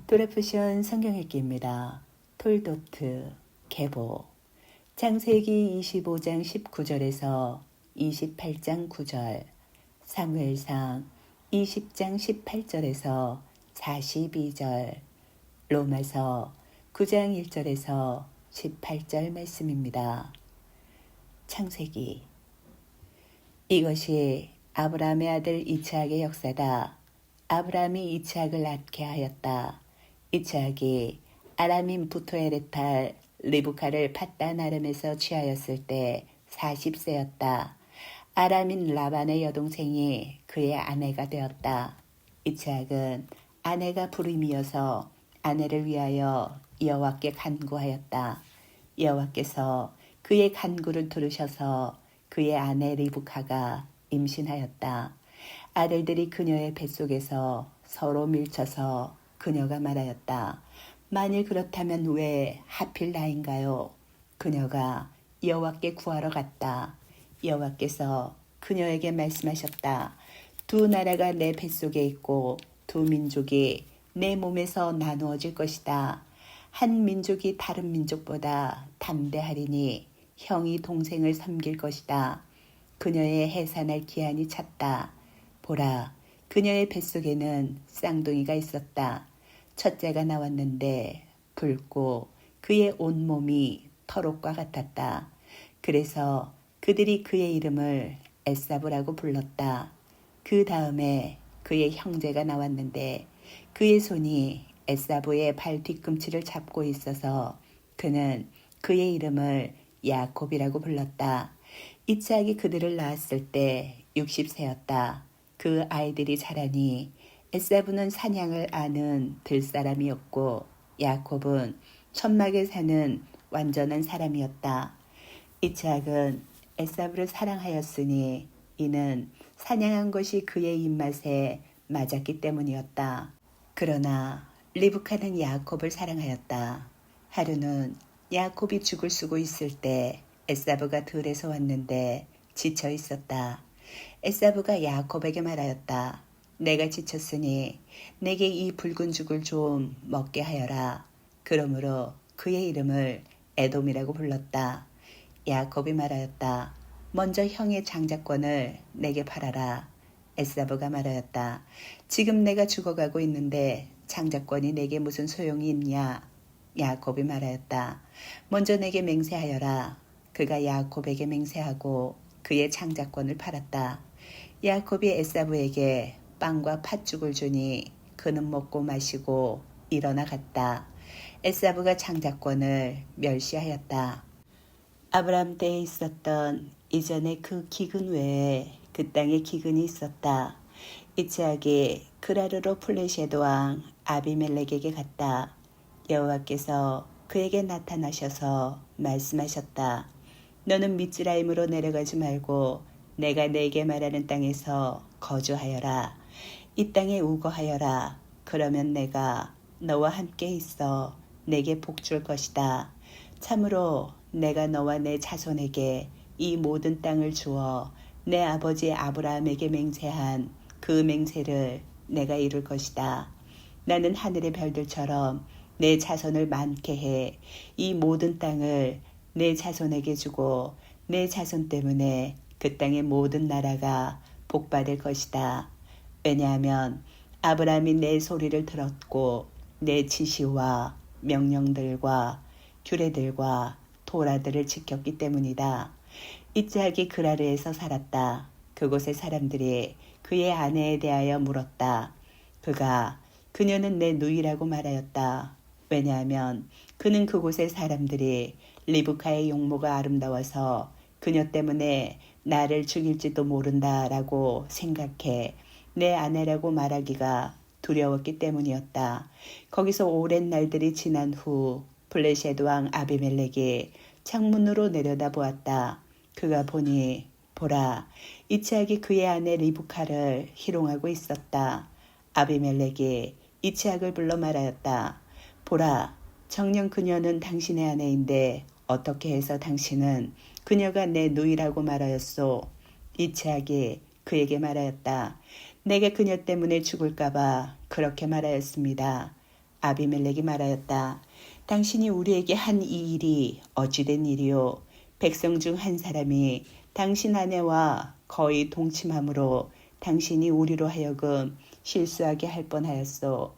도레프션 성경읽기입니다. 톨도트 계보 창세기 25장 19절에서 28장 9절, 사무엘상 20장 18절에서 42절, 로마서 9장 1절에서 18절 말씀입니다. 창세기. 이것이 아브라함의 아들 이스하악의 역사다. 아브라함이 이스하악을 낳게 하였다. 이스하악이 아람인 부토엘의 딸 리브카를 팟단 아람에서 취하였을 때 40세였다. 아람인 라반의 여동생이 그의 아내가 되었다. 이스하악은 아내가 불임이어서 아내를 위하여 여호와께 간구하였다. 여호와께서 그의 간구를 들으셔서 그의 아내 리브카가 임신하였다. 아들들이 그녀의 뱃속에서 서로 밀쳐서 그녀가 말하였다. 만일 그렇다면 왜 하필 나인가요? 그녀가 여호와께 구하러 갔다. 여호와께서 그녀에게 말씀하셨다. 두 나라가 내 뱃속에 있고 두 민족이 내 몸에서 나누어질 것이다. 한 민족이 다른 민족보다 담대하리니 형이 동생을 섬길 것이다. 그녀의 해산할 기한이 찼다. 보라, 그녀의 뱃속에는 쌍둥이가 있었다. 첫째가 나왔는데 붉고 그의 온몸이 털옷과 같았다. 그래서 그들이 그의 이름을 에사브라고 불렀다. 그 다음에 그의 형제가 나왔는데 그의 손이 에사브의 발 뒤꿈치를 잡고 있어서 그는 그의 이름을 야곱이라고 불렀다. 이스하악이 그들을 낳았을 때 60세였다. 그 아이들이 자라니 에사브는 사냥을 아는 들사람이었고 야곱은 천막에 사는 완전한 사람이었다. 이스하악은 에사브를 사랑하였으니 이는 사냥한 것이 그의 입맛에 맞았기 때문이었다. 그러나 리브카는 야곱을 사랑하였다. 하루는 야곱이 죽을 쓰고 있을 때 에사브가 들에서 왔는데 지쳐 있었다. 에사브가 야곱에게 말하였다. 내가 지쳤으니 내게 이 붉은 죽을 좀 먹게 하여라. 그러므로 그의 이름을 에돔이라고 불렀다. 야곱이 말하였다. 먼저 형의 장자권을 내게 팔아라. 에사브가 말하였다. 지금 내가 죽어가고 있는데 장자권이 내게 무슨 소용이 있냐? 야곱이 말하였다. 먼저 내게 맹세하여라. 그가 야곱에게 맹세하고 그의 장자권을 팔았다. 야곱이 에사브에게 빵과 팥죽을 주니 그는 먹고 마시고 일어나 갔다. 에사브가 장자권을 멸시하였다. 아브라함 때에 있었던 이전의 그 기근 외에 그 땅에 기근이 있었다. 이스하악이 그라르로 플레셋 왕 아비멜렉에게 갔다. 여호와께서 그에게 나타나셔서 말씀하셨다. 너는 미ツ라임으로 내려가지 말고 내가 내게 말하는 땅에서 거주하여라. 이 땅에 우거하여라. 그러면 내가 너와 함께 있어 내게 복 줄 것이다. 참으로 내가 너와 내 자손에게 이 모든 땅을 주어 내 아버지 아브라함에게 맹세한 그 맹세를 내가 이룰 것이다. 나는 하늘의 별들처럼 내 자손을 많게 해 이 모든 땅을 내 자손에게 주고 내 자손 때문에 그 땅의 모든 나라가 복받을 것이다. 왜냐하면 아브라함이 내 소리를 들었고 내 지시와 명령들과 규례들과 도라들을 지켰기 때문이다. 이스하악이 그라르에서 살았다. 그곳의 사람들이 그의 아내에 대하여 물었다. 그녀는 내 누이라고 말하였다. 왜냐하면 그는 그곳의 사람들이 리브카의 용모가 아름다워서 그녀 때문에 나를 죽일지도 모른다라고 생각해 내 아내라고 말하기가 두려웠기 때문이었다. 거기서 오랜 날들이 지난 후 블레셋 왕 아비멜렉이 창문으로 내려다보았다. 그가 보니 보라, 이스하악이 그의 아내 리브카를 희롱하고 있었다. 아비멜렉이 이스하악을 불러 말하였다. 보라, 정녕 그녀는 당신의 아내인데 어떻게 해서 당신은 그녀가 내 누이라고 말하였소? 이스하악이 그에게 말하였다. 내가 그녀 때문에 죽을까 봐 그렇게 말하였습니다. 아비멜렉이 말하였다. 당신이 우리에게 한 이 일이 어찌된 일이요? 백성 중 한 사람이 당신 아내와 거의 동침함으로 당신이 우리로 하여금 실수하게 할 뻔하였소.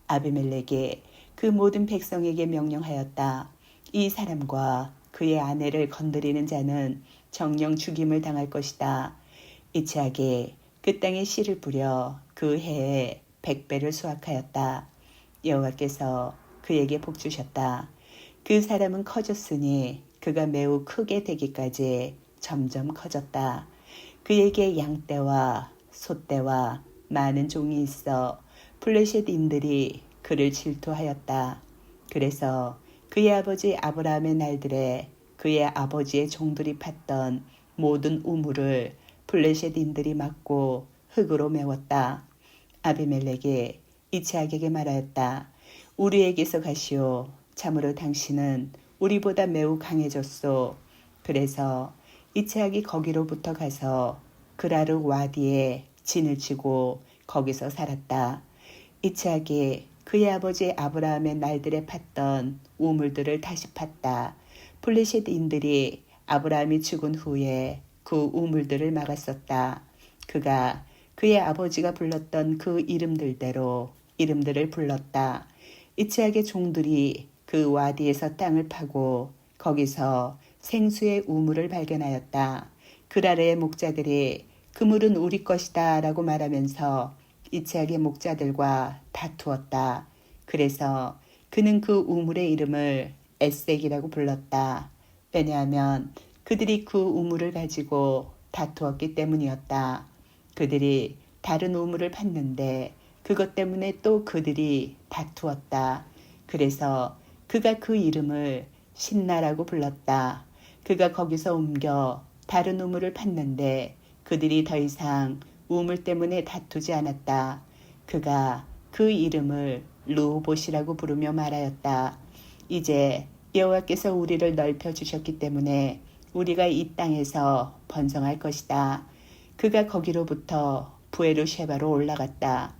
아비멜렉이 그 모든 백성에게 명령하였다. 이 사람과 그의 아내를 건드리는 자는 정령 죽임을 당할 것이다. 이삭이 그 땅에 씨를 뿌려 그 해에 100배를 수확하였다. 여호와께서 그에게 복 주셨다. 그 사람은 커졌으니 그가 매우 크게 되기까지 점점 커졌다. 그에게 양떼와 소떼와 많은 종이 있어 블레셋인들이 그를 질투하였다. 그래서 그의 아버지 아브라함의 날들에 그의 아버지의 종들이 팠던 모든 우물을 블레셋인들이 막고 흙으로 메웠다. 아비멜렉이 이삭에게 말하였다. 우리에게서 가시오. 참으로 당신은 우리보다 매우 강해졌소. 그래서 이삭이 거기로부터 가서 그라르 와디에 진을 치고 거기서 살았다. 이삭이 그의 아버지 아브라함의 날들에 팠던 우물들을 다시 팠다. 블레셋인들이 아브라함이 죽은 후에 그 우물들을 막았었다. 그가 그의 아버지가 불렀던 그 이름들대로 이름들을 불렀다. 이삭의 종들이 그 와디에서 땅을 파고 거기서 생수의 우물을 발견하였다. 그라르의 목자들이 그 물은 우리 것이다 라고 말하면서 이삭의 목자들과 다투었다. 그래서 그는 그 우물의 이름을 에색이라고 불렀다. 왜냐하면 그들이 그 우물을 가지고 다투었기 때문이었다. 그들이 다른 우물을 팠는데 그것 때문에 또 그들이 다투었다. 그래서 그가 그 이름을 신나라고 불렀다. 그가 거기서 옮겨 다른 우물을 팠는데 그들이 더 이상 우물 때문에 다투지 않았다. 그가 그 이름을 르호봇이라고 부르며 말하였다. 이제 여호와께서 우리를 넓혀주셨기 때문에 우리가 이 땅에서 번성할 것이다. 그가 거기로부터 부에르쉐바로 올라갔다.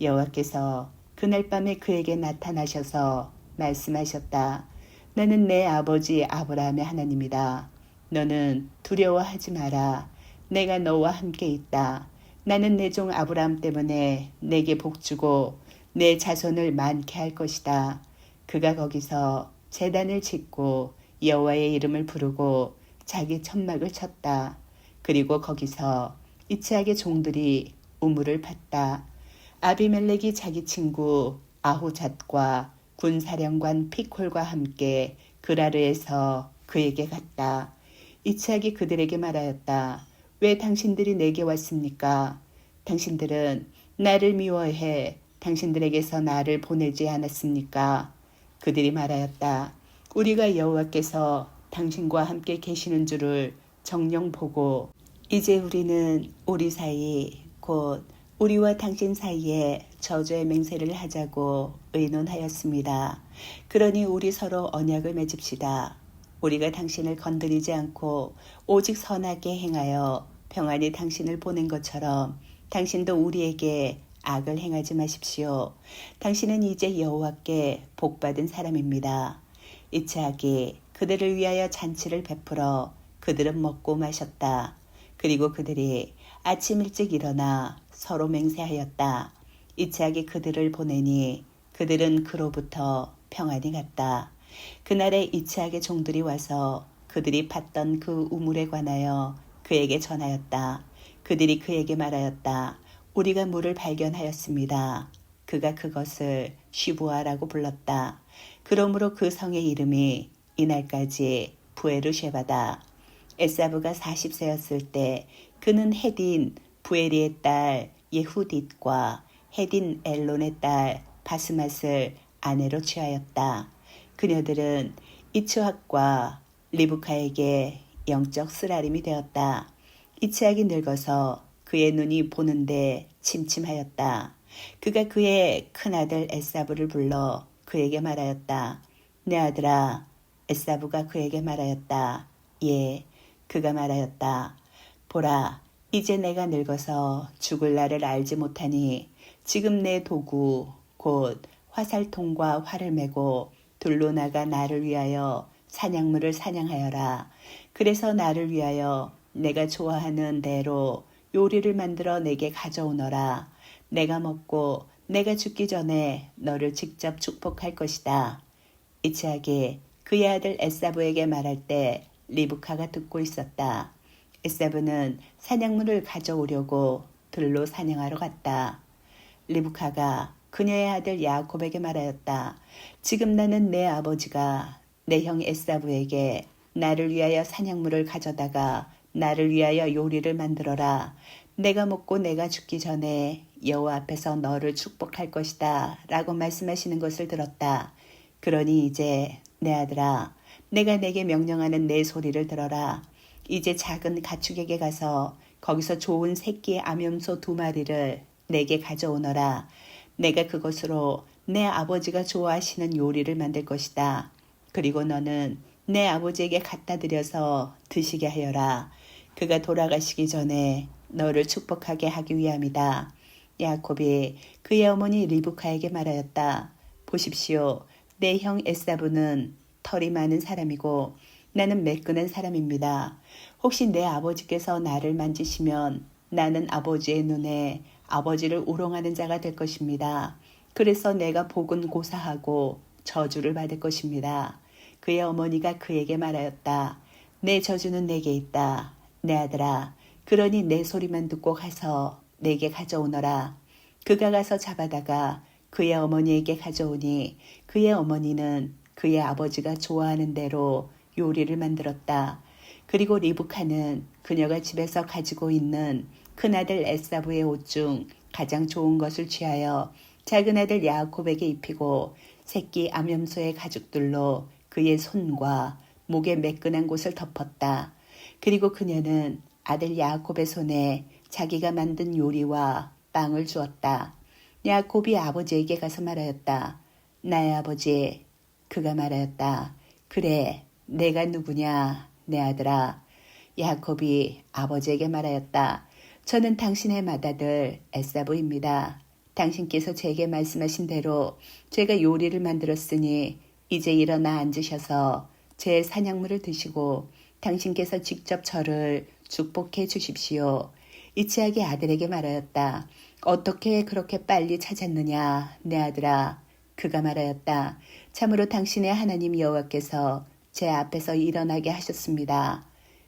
여호와께서 그날 밤에 그에게 나타나셔서 말씀하셨다. 나는 내 아버지 아브라함의 하나님이다. 너는 두려워하지 마라. 내가 너와 함께 있다. 나는 내 종 아브라함 때문에 내게 복주고 내 자손을 많게 할 것이다. 그가 거기서 제단을 짓고 여호와의 이름을 부르고 자기 천막을 쳤다. 그리고 거기서 이삭의 종들이 우물을 팠다. 아비멜렉이 자기 친구 아후잣과 군사령관 피콜과 함께 그라르에서 그에게 갔다. 이삭이 그들에게 말하였다. 왜 당신들이 내게 왔습니까? 당신들은 나를 미워해 당신들에게서 나를 보내지 않았습니까? 그들이 말하였다. 우리가 여호와께서 당신과 함께 계시는 줄을 정녕 보고 이제 우리는 우리 사이 곧 우리와 당신 사이에 저주의 맹세를 하자고 의논하였습니다. 그러니 우리 서로 언약을 맺읍시다. 우리가 당신을 건드리지 않고 오직 선하게 행하여 평안히 당신을 보낸 것처럼 당신도 우리에게 악을 행하지 마십시오. 당신은 이제 여호와께 복받은 사람입니다. 이삭이 그들을 위하여 잔치를 베풀어 그들은 먹고 마셨다. 그리고 그들이 아침 일찍 일어나 서로 맹세하였다. 이삭이 그들을 보내니 그들은 그로부터 평안히 갔다. 그날에 이삭의 종들이 와서 그들이 팠던 그 우물에 관하여 그에게 전하였다. 그들이 그에게 말하였다. 우리가 물을 발견하였습니다. 그가 그것을 시부아라고 불렀다. 그러므로 그 성의 이름이 이날까지 부에르쉐바다. 에사브가 40세였을 때 그는 헤딘 부에리의 딸 예후딧과 헤딘 엘론의 딸 바스맛을 아내로 취하였다. 그녀들은 이츠학과 리브카에게 영적 쓰라림이 되었다. 이츠학이 늙어서 그의 눈이 보는데 침침하였다. 그가 그의 큰아들 에사브를 불러 그에게 말하였다. 내 아들아. 에사브가 그에게 말하였다. 예. 그가 말하였다. 보라, 이제 내가 늙어서 죽을 날을 알지 못하니 지금 내 도구 곧 화살통과 활을 메고 들로 나가 나를 위하여 사냥물을 사냥하여라. 그래서 나를 위하여 내가 좋아하는 대로 요리를 만들어 내게 가져오너라. 내가 먹고 내가 죽기 전에 너를 직접 축복할 것이다. 이스하기 그의 아들 에사브에게 말할 때 리브카가 듣고 있었다. 에사브는 사냥물을 가져오려고 들로 사냥하러 갔다. 리브카가 그녀의 아들 야곱에게 말하였다. 지금 나는 내 아버지가 내 형 에사브에게 나를 위하여 사냥물을 가져다가 나를 위하여 요리를 만들어라. 내가 먹고 내가 죽기 전에 여호와 앞에서 너를 축복할 것이다 라고 말씀하시는 것을 들었다. 그러니 이제 내 아들아, 내가 내게 명령하는 내 소리를 들어라. 이제 작은 가축에게 가서 거기서 좋은 새끼 암염소 2마리를 내게 가져오너라. 내가 그것으로 내 아버지가 좋아하시는 요리를 만들 것이다. 그리고 너는 내 아버지에게 갖다 드려서 드시게 하여라. 그가 돌아가시기 전에 너를 축복하게 하기 위함이다. 야곱이 그의 어머니 리브카에게 말하였다. 보십시오. 내 형 에사브는 털이 많은 사람이고 나는 매끈한 사람입니다. 혹시 내 아버지께서 나를 만지시면 나는 아버지의 눈에 아버지를 우롱하는 자가 될 것입니다. 그래서 내가 복은 고사하고 저주를 받을 것입니다. 그의 어머니가 그에게 말하였다. 내 저주는 내게 있다. 내 아들아, 그러니 내 소리만 듣고 가서 내게 가져오너라. 그가 가서 잡아다가 그의 어머니에게 가져오니 그의 어머니는 그의 아버지가 좋아하는 대로 요리를 만들었다. 그리고 리브카는 그녀가 집에서 가지고 있는 큰아들 에사브의 옷 중 가장 좋은 것을 취하여 작은 아들 야곱에게 입히고 새끼 암염소의 가죽들로 그의 손과 목의 매끈한 곳을 덮었다. 그리고 그녀는 아들 야곱의 손에 자기가 만든 요리와 빵을 주었다. 야곱이 아버지에게 가서 말하였다. 나의 아버지. 그가 말하였다. 그래, 내가 누구냐, 내 아들아. 야곱이 아버지에게 말하였다. 저는 당신의 맏아들 에사브입니다. 당신께서 제게 말씀하신 대로 제가 요리를 만들었으니 이제 일어나 앉으셔서 제 사냥물을 드시고 당신께서 직접 저를 축복해 주십시오. 이스하기 아들에게 말하였다. 어떻게 그렇게 빨리 찾았느냐, 내 아들아. 그가 말하였다. 참으로 당신의 하나님 여호와께서 제 앞에서 일어나게 하셨습니다.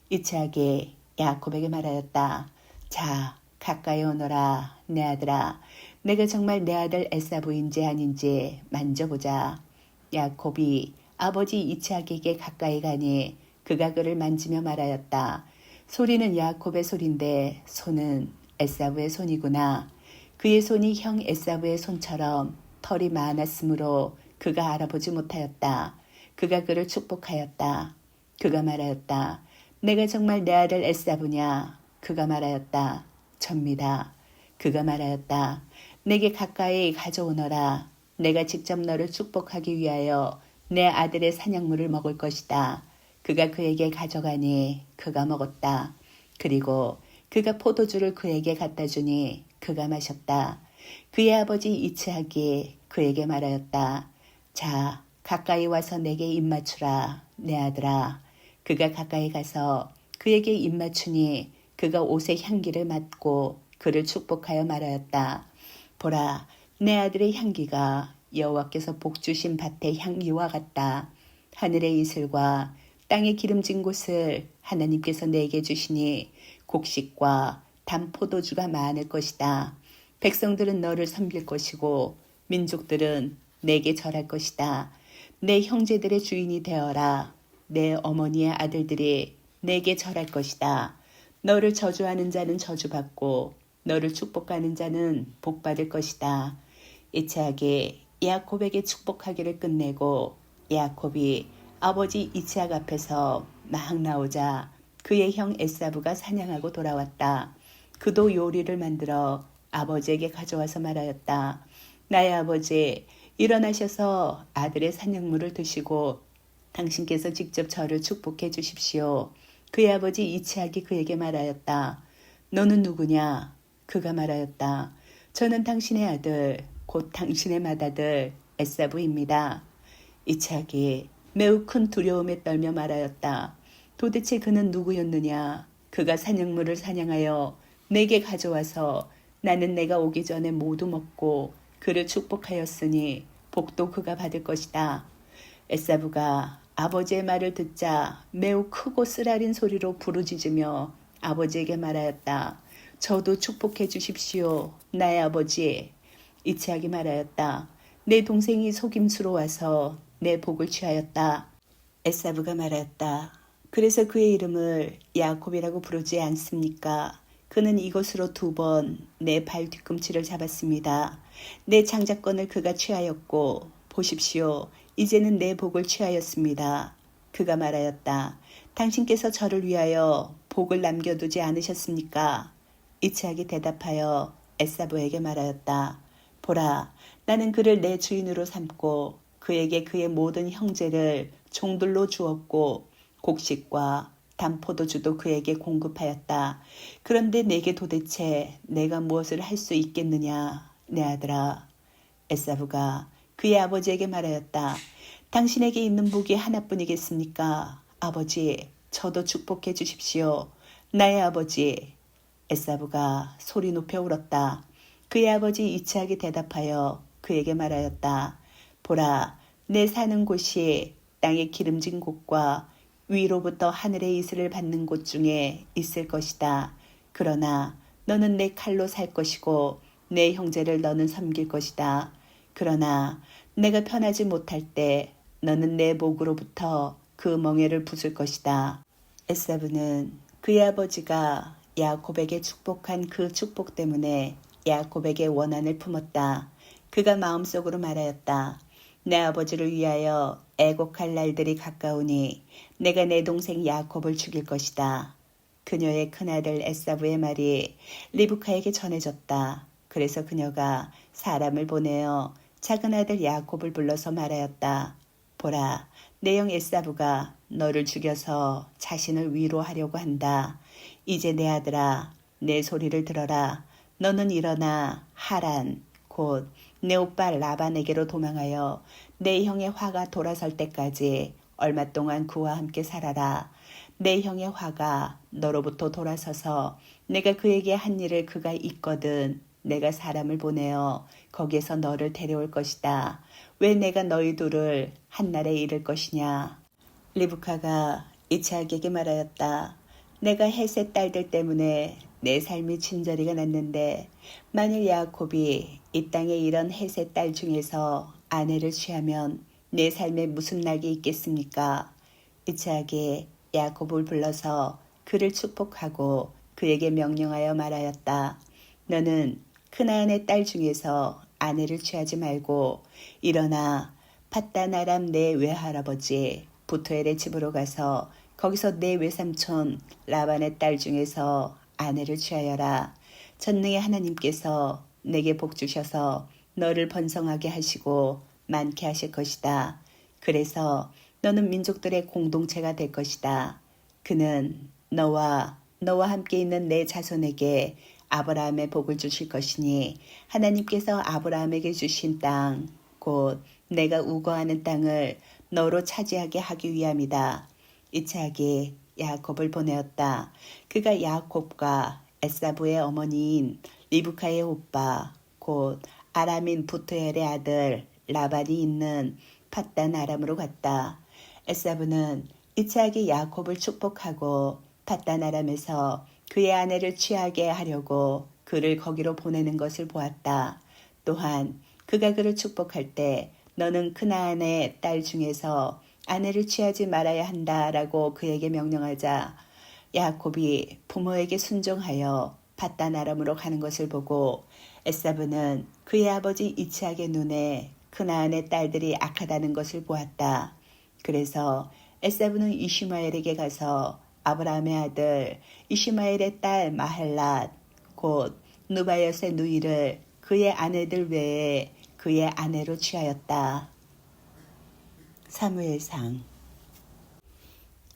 이스하기 야곱에게 말하였다. 자, 가까이 오너라, 내 아들아. 내가 정말 내 아들 에사브인지 아닌지 만져보자. 야곱이 아버지 이스하기에게 가까이 가니 그가 그를 만지며 말하였다. 소리는 야곱의 소리인데 손은 에사브의 손이구나. 그의 손이 형 에사브의 손처럼 털이 많았으므로 그가 알아보지 못하였다. 그가 그를 축복하였다. 그가 말하였다. 내가 정말 내 아들 에사브냐? 그가 말하였다. 접니다. 그가 말하였다. 내게 가까이 가져오너라. 내가 직접 너를 축복하기 위하여 내 아들의 사냥물을 먹을 것이다. 그가 그에게 가져가니 그가 먹었다. 그리고 그가 포도주를 그에게 갖다 주니 그가 마셨다. 그의 아버지 이스하기 그에게 말하였다. 자, 가까이 와서 내게 입맞추라, 내 아들아. 그가 가까이 가서 그에게 입맞추니 그가 옷의 향기를 맡고 그를 축복하여 말하였다. 보라, 내 아들의 향기가 여호와께서 복주신 밭의 향기와 같다. 하늘의 이슬과 땅의 기름진 곳을 하나님께서 내게 주시니 곡식과 단 포도주가 많을 것이다. 백성들은 너를 섬길 것이고 민족들은 내게 절할 것이다. 내 형제들의 주인이 되어라. 내 어머니의 아들들이 내게 절할 것이다. 너를 저주하는 자는 저주받고 너를 축복하는 자는 복받을 것이다. 이스하기 야곱에게 축복하기를 끝내고 야곱이 아버지 이스하크 앞에서 막 나오자 그의 형 에사브가 사냥하고 돌아왔다. 그도 요리를 만들어 아버지에게 가져와서 말하였다. 나의 아버지, 일어나셔서 아들의 사냥물을 드시고 당신께서 직접 저를 축복해 주십시오. 그의 아버지 이스하크이 그에게 말하였다. 너는 누구냐? 그가 말하였다. 저는 당신의 아들, 곧 당신의 맏아들 에사브입니다. 이삭이 매우 큰 두려움에 떨며 말하였다. 도대체 그는 누구였느냐? 그가 사냥물을 사냥하여 내게 가져와서 나는 내가 오기 전에 모두 먹고 그를 축복하였으니 복도 그가 받을 것이다. 에사브가 아버지의 말을 듣자 매우 크고 쓰라린 소리로 부르짖으며 아버지에게 말하였다. 저도 축복해 주십시오. 나의 아버지. 이삭이 말하였다. 내 동생이 속임수로 와서 내 복을 취하였다. 에사브가 말하였다. 그래서 그의 이름을 야곱이라고 부르지 않습니까? 그는 이것으로 2번 내 발 뒤꿈치를 잡았습니다. 내 장자권을 그가 취하였고 보십시오. 이제는 내 복을 취하였습니다. 그가 말하였다. 당신께서 저를 위하여 복을 남겨두지 않으셨습니까? 이삭이 대답하여 에사브에게 말하였다. 보라, 나는 그를 내 주인으로 삼고 그에게 그의 모든 형제를 종들로 주었고 곡식과 단포도주도 그에게 공급하였다. 그런데 내게 도대체 내가 무엇을 할 수 있겠느냐, 내 아들아. 에사브가 그의 아버지에게 말하였다. 당신에게 있는 복이 하나뿐이겠습니까? 아버지, 저도 축복해 주십시오. 나의 아버지. 에사브가 소리 높여 울었다. 그의 아버지 이삭이 대답하여 그에게 말하였다. 보라, 내 사는 곳이 땅의 기름진 곳과 위로부터 하늘의 이슬을 받는 곳 중에 있을 것이다. 그러나 너는 내 칼로 살 것이고 내 형제를 너는 섬길 것이다. 그러나 내가 편하지 못할 때 너는 내 목으로부터 그 멍에를 부술 것이다. 에사브는 그의 아버지가 야곱에게 축복한 그 축복 때문에 야곱에게 원한을 품었다. 그가 마음속으로 말하였다. 내 아버지를 위하여 애곡할 날들이 가까우니 내가 내 동생 야곱을 죽일 것이다. 그녀의 큰아들 에사브의 말이 리브카에게 전해졌다. 그래서 그녀가 사람을 보내어 작은아들 야곱을 불러서 말하였다. 보라, 내 형 에사브가 너를 죽여서 자신을 위로하려고 한다. 이제 내 아들아, 내 소리를 들어라. 너는 일어나 하란, 곧 내 오빠 라반에게로 도망하여 내 형의 화가 돌아설 때까지 얼마 동안 그와 함께 살아라. 내 형의 화가 너로부터 돌아서서 내가 그에게 한 일을 그가 잊거든 내가 사람을 보내어 거기에서 너를 데려올 것이다. 왜 내가 너희 둘을 한날에 잃을 것이냐. 리브카가 이삭에게 말하였다. 내가 헷의 딸들 때문에 내 삶이 진저리가 났는데 만일 야곱이 이 땅에 이런 헷의 딸 중에서 아내를 취하면 내 삶에 무슨 낙이 있겠습니까? 이삭이 야곱을 불러서 그를 축복하고 그에게 명령하여 말하였다. 너는 크나안의 딸 중에서 아내를 취하지 말고 일어나 팟단 아람 내 외할아버지 부투엘의 집으로 가서 거기서 내 외삼촌 라반의 딸 중에서 아내를 취하여라. 전능의 하나님께서 내게 복 주셔서 너를 번성하게 하시고 많게 하실 것이다. 그래서 너는 민족들의 공동체가 될 것이다. 그는 너와 함께 있는 내 자손에게 아브라함의 복을 주실 것이니 하나님께서 아브라함에게 주신 땅, 곧 내가 우거하는 땅을 너로 차지하게 하기 위함이다. 이삭이 야곱을 보내었다. 그가 야곱과 에사브의 어머니인 리브카의 오빠, 곧 아람인 부투엘의 아들 라반이 있는 팟단 아람으로 갔다. 에사브는 이삭이 야곱을 축복하고 팟단 아람에서 그의 아내를 취하게 하려고 그를 거기로 보내는 것을 보았다. 또한 그가 그를 축복할 때 너는 크나안의 딸 중에서 아내를 취하지 말아야 한다라고 그에게 명령하자 야곱이 부모에게 순종하여 팟단 아람으로 가는 것을 보고 에사브는 그의 아버지 이삭의 눈에 크나안의 딸들이 악하다는 것을 보았다. 그래서 에사브는 이슈마엘에게 가서 아브라함의 아들 이슈마엘의 딸 마헬랏 곧 누바엿의 누이를 그의 아내들 외에 그의 아내로 취하였다. 사무엘상.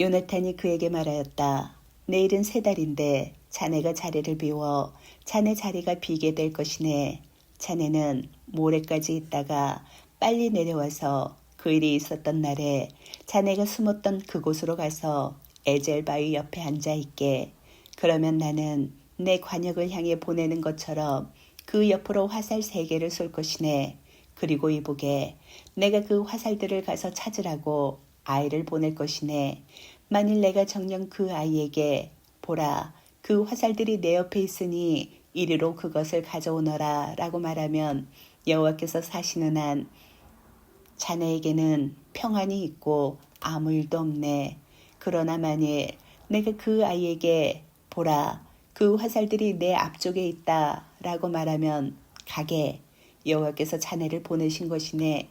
요나탄이 그에게 말하였다. 내일은 3달인데 자네가 자리를 비워 자네 자리가 비게 될 것이네. 자네는 모레까지 있다가 빨리 내려와서 그 일이 있었던 날에 자네가 숨었던 그곳으로 가서 에젤 바위 옆에 앉아 있게. 그러면 나는 내 관역을 향해 보내는 것처럼 그 옆으로 화살 3개를 쏠 것이네. 그리고 이보게 내가 그 화살들을 가서 찾으라고 아이를 보낼 것이네. 만일 내가 정녕 그 아이에게 보라, 그 화살들이 내 옆에 있으니 이리로 그것을 가져오너라 라고 말하면 여호와께서 사시는 한 자네에게는 평안이 있고 아무 일도 없네. 그러나 만일 내가 그 아이에게 보라, 그 화살들이 내 앞쪽에 있다 라고 말하면 가게. 여호와께서 자네를 보내신 것이네.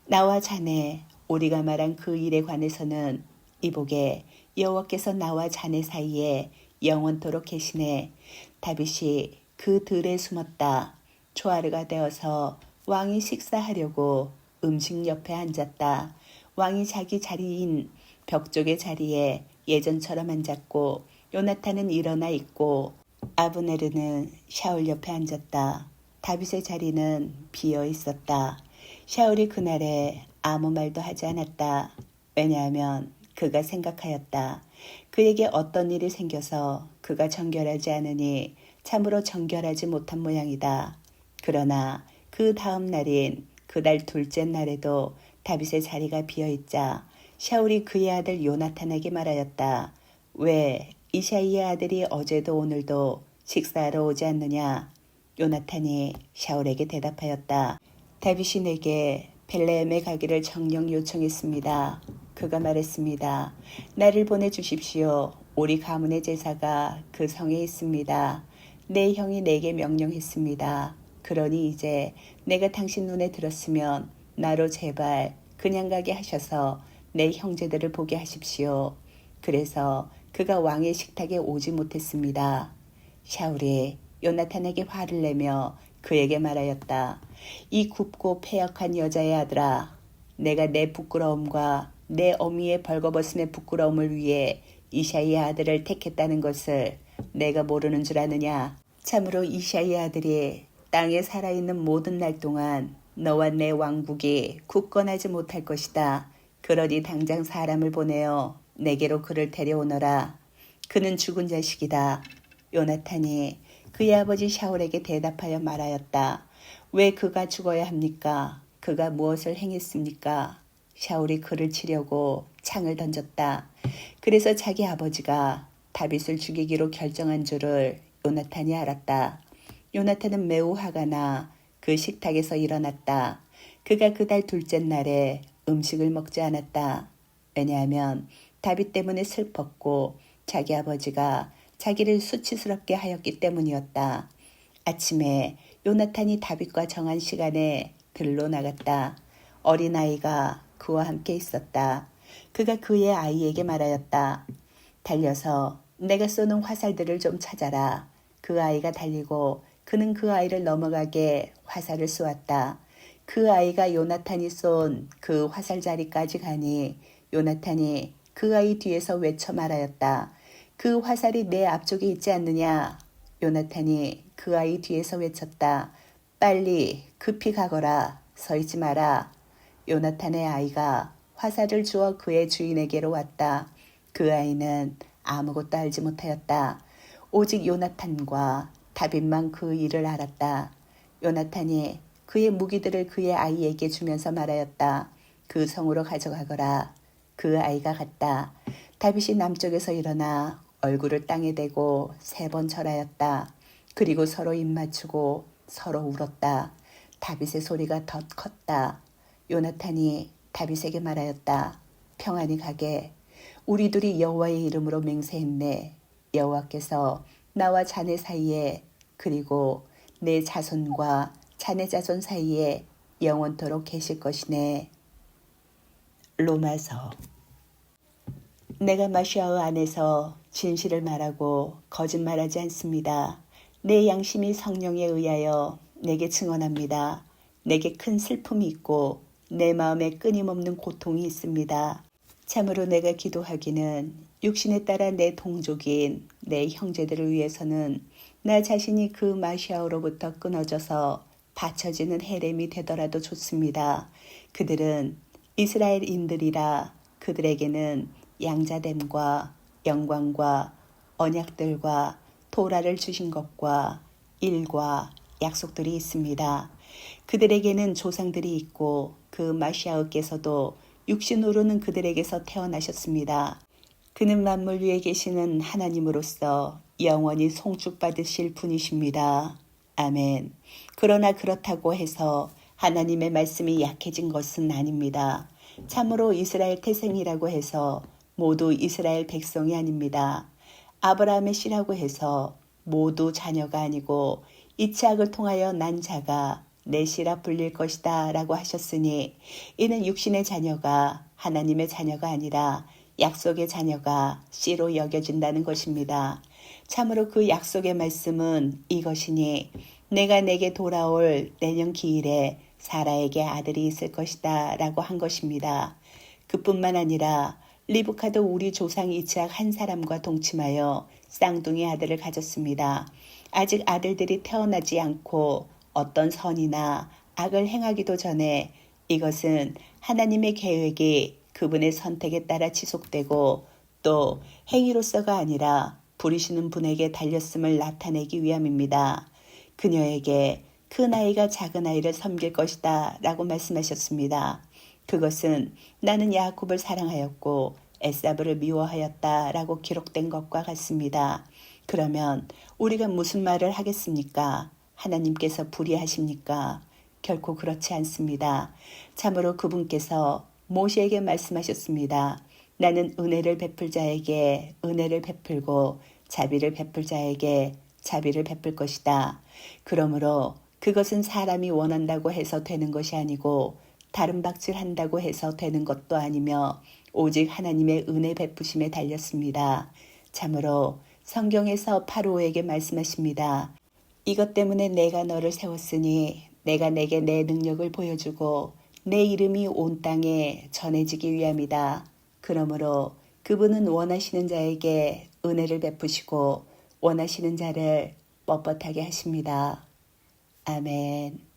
나와 자네, 우리가 말한 그 일에 관해서는 이보게 여호와께서 나와 자네 사이에 영원토록 계시네. 다윗이 그 들에 숨었다. 초하루가 되어서 왕이 식사하려고 음식 옆에 앉았다. 왕이 자기 자리인 벽 쪽의 자리에 예전처럼 앉았고 요나탄은 일어나 있고 아브네르는 샤울 옆에 앉았다. 다윗의 자리는 비어 있었다. 샤울이 그날에 아무 말도 하지 않았다. 왜냐하면 그가 생각하였다. 그에게 어떤 일이 생겨서 그가 정결하지 않으니 참으로 정결하지 못한 모양이다. 그러나 그 다음 날인 그달 둘째 날에도 다윗의 자리가 비어있자 샤울이 그의 아들 요나탄에게 말하였다. 왜 이샤이의 아들이 어제도 오늘도 식사하러 오지 않느냐? 요나탄이 샤울에게 대답하였다. 다윗이 내게 벨레헴에 가기를 정령 요청했습니다. 그가 말했습니다. 나를 보내주십시오. 우리 가문의 제사가 그 성에 있습니다. 내 형이 내게 명령했습니다. 그러니 이제 내가 당신 눈에 들었으면 나로 제발 그냥 가게 하셔서 내 형제들을 보게 하십시오. 그래서 그가 왕의 식탁에 오지 못했습니다. 샤울이 요나탄에게 화를 내며 그에게 말하였다. 이 굽고 패역한 여자의 아들아, 내가 내 부끄러움과 내 어미의 벌거벗음의 부끄러움을 위해 이샤이의 아들을 택했다는 것을 내가 모르는 줄 아느냐? 참으로 이샤이의 아들이 땅에 살아있는 모든 날 동안 너와 내 왕국이 굳건하지 못할 것이다. 그러니 당장 사람을 보내어 내게로 그를 데려오너라. 그는 죽은 자식이다. 요나탄이 그의 아버지 샤울에게 대답하여 말하였다. 왜 그가 죽어야 합니까? 그가 무엇을 행했습니까? 샤울이 그를 치려고 창을 던졌다. 그래서 자기 아버지가 다윗을 죽이기로 결정한 줄을 요나탄이 알았다. 요나탄은 매우 화가 나 그 식탁에서 일어났다. 그가 그달 둘째 날에 음식을 먹지 않았다. 왜냐하면 다윗 때문에 슬펐고 자기 아버지가 자기를 수치스럽게 하였기 때문이었다. 아침에 요나탄이 다윗과 정한 시간에 들로 나갔다. 어린아이가 그와 함께 있었다. 그가 그의 아이에게 말하였다. 달려서 내가 쏘는 화살들을 좀 찾아라. 그 아이가 달리고 그는 그 아이를 넘어가게 화살을 쏘았다. 그 아이가 요나탄이 쏜 그 화살자리까지 가니 요나탄이 그 아이 뒤에서 외쳐 말하였다. 그 화살이 내 앞쪽에 있지 않느냐? 요나탄이 그 아이 뒤에서 외쳤다. 빨리 급히 가거라. 서 있지 마라. 요나탄의 아이가 화살을 주어 그의 주인에게로 왔다. 그 아이는 아무것도 알지 못하였다. 오직 요나탄과 다윗만 그 일을 알았다. 요나탄이 그의 무기들을 그의 아이에게 주면서 말하였다. 그 성으로 가져가거라. 그 아이가 갔다. 다윗이 남쪽에서 일어나 얼굴을 땅에 대고 3번 절하였다. 그리고 서로 입 맞추고 서로 울었다. 다윗의 소리가 더 컸다. 요나탄이 다윗에게 말하였다. 평안히 가게. 우리 둘이 여호와의 이름으로 맹세했네. 여호와께서 나와 자네 사이에 그리고 내 자손과 자네 자손 사이에 영원토록 계실 것이네. 로마서. 내가 마샤흐 안에서 진실을 말하고 거짓말하지 않습니다. 내 양심이 성령에 의하여 내게 증언합니다. 내게 큰 슬픔이 있고 내 마음에 끊임없는 고통이 있습니다. 참으로 내가 기도하기는 육신에 따라 내 동족인 내 형제들을 위해서는 나 자신이 그 마시아로부터 끊어져서 받쳐지는 헤렘이 되더라도 좋습니다. 그들은 이스라엘인들이라 그들에게는 양자됨과 영광과 언약들과 토라를 주신 것과 일과 약속들이 있습니다. 그들에게는 조상들이 있고 그 마시아께서도 육신으로는 그들에게서 태어나셨습니다. 그는 만물 위에 계시는 하나님으로서 영원히 송축받으실 분이십니다. 아멘. 그러나 그렇다고 해서 하나님의 말씀이 약해진 것은 아닙니다. 참으로 이스라엘 태생이라고 해서 모두 이스라엘 백성이 아닙니다. 아브라함의 씨라고 해서 모두 자녀가 아니고 이츠학을 통하여 난 자가 내 씨라 불릴 것이다 라고 하셨으니 이는 육신의 자녀가 하나님의 자녀가 아니라 약속의 자녀가 씨로 여겨진다는 것입니다. 참으로 그 약속의 말씀은 이것이니 내가 내게 돌아올 내년 기일에 사라에게 아들이 있을 것이다 라고 한 것입니다. 그뿐만 아니라 리브카도 우리 조상 이츠학 한 사람과 동침하여 쌍둥이 아들을 가졌습니다. 아직 아들들이 태어나지 않고 어떤 선이나 악을 행하기도 전에 이것은 하나님의 계획이 그분의 선택에 따라 지속되고 또 행위로서가 아니라 부리시는 분에게 달렸음을 나타내기 위함입니다. 그녀에게 큰 아이가 작은 아이를 섬길 것이다 라고 말씀하셨습니다. 그것은 나는 야곱을 사랑하였고 에사브를 미워하였다 라고 기록된 것과 같습니다. 그러면 우리가 무슨 말을 하겠습니까? 하나님께서 불의하십니까? 결코 그렇지 않습니다. 참으로 그분께서 모세에게 말씀하셨습니다. 나는 은혜를 베풀 자에게 은혜를 베풀고 자비를 베풀 자에게 자비를 베풀 것이다. 그러므로 그것은 사람이 원한다고 해서 되는 것이 아니고 다른 박질한다고 해서 되는 것도 아니며 오직 하나님의 은혜 베푸심에 달렸습니다. 참으로 성경에서 파로에게 말씀하십니다. 이것 때문에 내가 너를 세웠으니 내가 내게 내 능력을 보여주고 내 이름이 온 땅에 전해지기 위함이다. 그러므로 그분은 원하시는 자에게 은혜를 베푸시고 원하시는 자를 뻣뻣하게 하십니다. 아멘.